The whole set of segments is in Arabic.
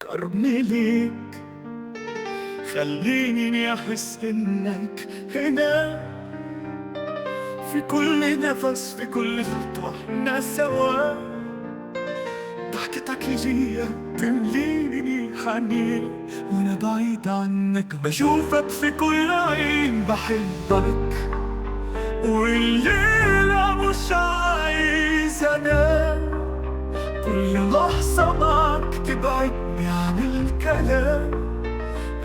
كرمي ليك خليني أحس إنك هنا، في كل نفس في كل خطوة احنا سوا. ضحكتك ليا تمليني حنين، وانا بعيد عنك بشوفك في كل عين. بحبك والليلة مش عايز انام، كل لحظة معك تبعدني عن الكلام.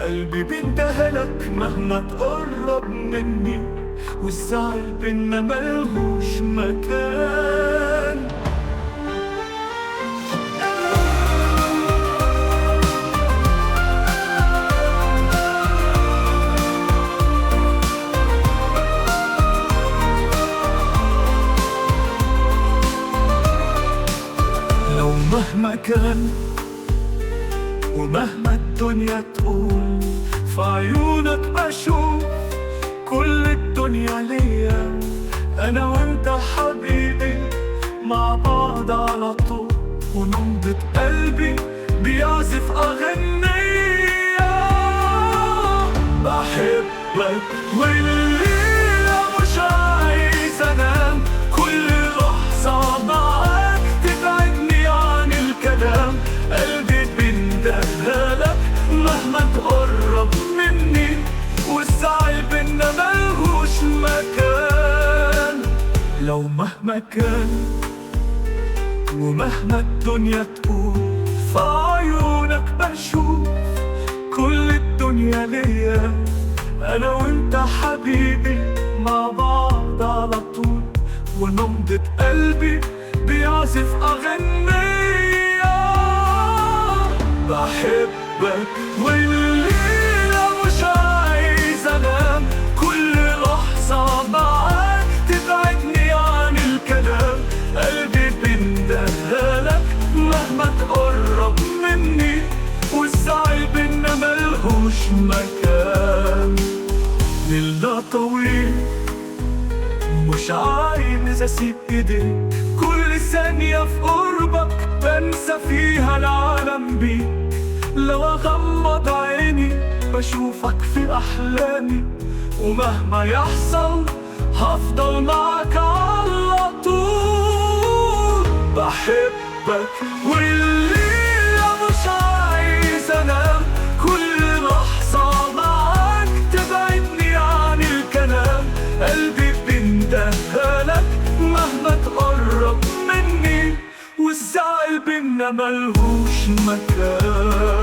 قلبي بيندهلك مهما تقرب مني، والزعل بينا ملهوش مكان. لو مهما كان ومهما الدنيا تقول، في عيونك بشوف كل الدنيا ليا. أنا وأنت حبيبي مع بعض على طول، ونبضة قلبي بيعزف أغنية. بحبك والليلة مش عايز أنام، كل لحظة معاك تبعدني عن الكلام. قلبي بيندهلك مهما تقرب مني، والزعل بينا ملهوش مكان. لو مهما كان ومهما الدنيا تقول، في عيونك بشوف كل الدنيا ليا. أنا وأنت حبيبي مع بعض على طول، ونبضة قلبي بيعزف أغنية. بحبك والليلة مش عايز أنام، كل لحظة معاك تبعدني عن الكلام. قلبي بيندهلك مهما تقرب مني، والزعل بينا ملهوش مكان. ليلة طويل مش عايز أسيب إيديك، كل ثانية في قربك بنسى فيها العالم بيك. لو أغمض عيني بشوفك في أحلامي، ومهما يحصل هفضل معك على طول. بحبك والليلة مش عايز أنام، كل لحظة معاك تبعدني عن الكلام. قلبي بيندهلك مهما تقرب مني، والزعل بينا ملهوش مكان.